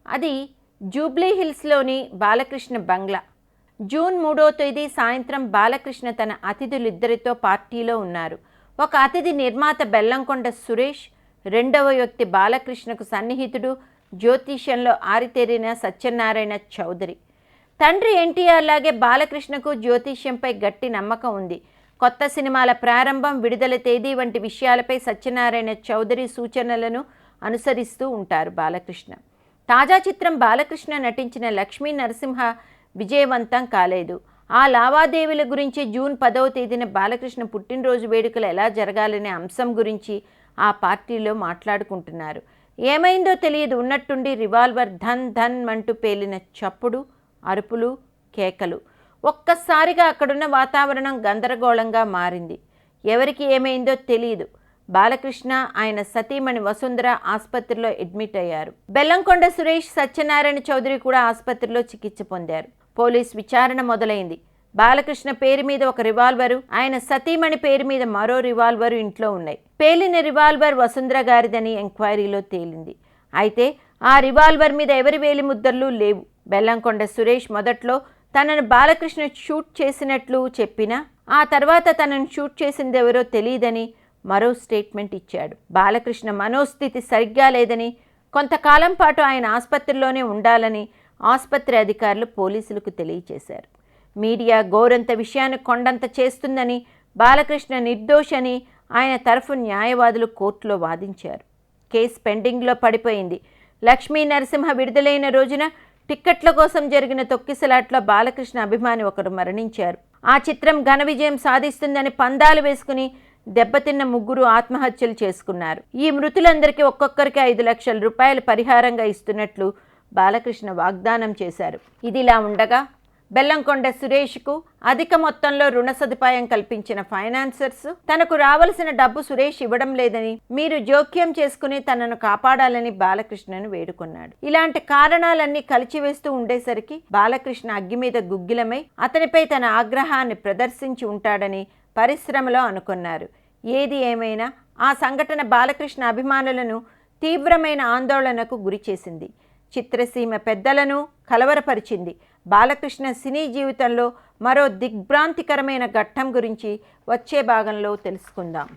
అది జూబ్లీ హిల్స్లోని బాలకృష్ణ బంగ్లా. జూన్ 3వ తేదీ సాయంత్రం బాలకృష్ణ తన అతిథులిద్దరితో పార్టీలో ఉన్నారు. ఒక అతిథి నిర్మాత బెల్లంకొండ సురేష్, రెండవ వ్యక్తి బాలకృష్ణకు సన్నిహితుడు, జ్యోతిష్యంలో ఆరితేరిన సత్యనారాయణ చౌదరి. తండ్రి ఎన్టీఆర్ లాగే బాలకృష్ణకు జ్యోతిష్యంపై గట్టి నమ్మకం ఉంది. కొత్త సినిమాల ప్రారంభం, విడుదల తేదీ వంటి విషయాలపై సత్యనారాయణ చౌదరి సూచనలను అనుసరిస్తూ ఉంటారు బాలకృష్ణ. తాజా చిత్రం బాలకృష్ణ నటించిన లక్ష్మీ నరసింహ విజయవంతం కాలేదు. ఆ లావాదేవీల గురించి జూన్ 10వ తేదీన బాలకృష్ణ పుట్టినరోజు వేడుకలు ఎలా జరగాలనే అంశం గురించి ఆ పార్టీలో మాట్లాడుకుంటున్నారు. ఏమైందో తెలియదు, ఉన్నట్టుండి రివాల్వర్ ధన్ ధన్ అంటూ పేలిన చప్పుడు, అరుపులు, కేకలు. ఒక్కసారిగా అక్కడున్న వాతావరణం గందరగోళంగా మారింది. ఎవరికి ఏమైందో తెలియదు. బాలకృష్ణ, ఆయన సతీమణి వసుంధర ఆసుపత్రిలో అడ్మిట్ అయ్యారు. బెల్లంకొండ సురేష్, సత్యనారాయణ చౌదరి కూడా ఆసుపత్రిలో చికిత్స పొందారు. పోలీస్ విచారణ మొదలైంది. బాలకృష్ణ పేరు మీద ఒక రివాల్వరు, ఆయన సతీమణి పేరు మీద మరో రివాల్వరు ఇంట్లో ఉన్నాయి. పేలిన రివాల్వర్ వసుంధర గారిదని ఎంక్వైరీలో తేలింది. అయితే ఆ రివాల్వర్ మీద ఎవరి వేలి ముద్రలు లేవు. బెల్లంకొండ సురేష్ మొదట్లో తనను బాలకృష్ణ షూట్ చేసినట్లు చెప్పినా ఆ తర్వాత తనను షూట్ చేసిందెవరో తెలియదని మరో స్టేట్మెంట్ ఇచ్చాడు. బాలకృష్ణ మనోస్థితి సరిగ్గా లేదని, కొంతకాలం పాటు ఆయన ఆసుపత్రిలోనే ఉండాలని ఆసుపత్రి అధికారులు పోలీసులకు తెలియచేశారు. మీడియా గోరంత విషయాన్ని కొండంత చేస్తుందని, బాలకృష్ణ నిర్దోషని ఆయన తరఫు న్యాయవాదులు కోర్టులో వాదించారు. కేసు పెండింగ్లో పడిపోయింది. లక్ష్మీ నరసింహ విడుదలైన రోజున టిక్కెట్ల కోసం జరిగిన తొక్కిసలాట్లో బాలకృష్ణ అభిమాని ఒకరు మరణించారు. ఆ చిత్రం ఘన విజయం సాధిస్తుందని పందాలు వేసుకుని దెబ్బతిన్న ముగ్గురు ఆత్మహత్యలు చేసుకున్నారు. ఈ మృతులందరికీ ఒక్కొక్కరికి 5 లక్షల రూపాయలు పరిహారంగా ఇస్తున్నట్లు బాలకృష్ణ వాగ్దానం చేశారు. ఇదిలా ఉండగా బెల్లంకొండ సురేష్కు అధిక మొత్తంలో రుణ సదుపాయం కల్పించిన ఫైనాన్సర్స్ తనకు రావలసిన డబ్బు సురేష్ ఇవ్వడం లేదని, మీరు జోక్యం చేసుకుని తనను కాపాడాలని బాలకృష్ణను వేడుకున్నాడు. ఇలాంటి కారణాలన్నీ కలిచివేస్తూ ఉండేసరికి బాలకృష్ణ అగ్గి మీద గుగ్గిలమై అతనిపై తన ఆగ్రహాన్ని ప్రదర్శించి ఉంటాడని పరిశ్రమలో అనుకున్నారు. ఏది ఏమైనా ఆ సంఘటన బాలకృష్ణ అభిమానులను తీవ్రమైన ఆందోళనకు గురిచేసింది. చిత్రసీమ పెద్దలను కలవరపరిచింది. బాలకృష్ణ సినీ జీవితంలో మరో దిగ్భ్రాంతికరమైన ఘట్టం గురించి వచ్చే భాగంలో తెలుసుకుందాం.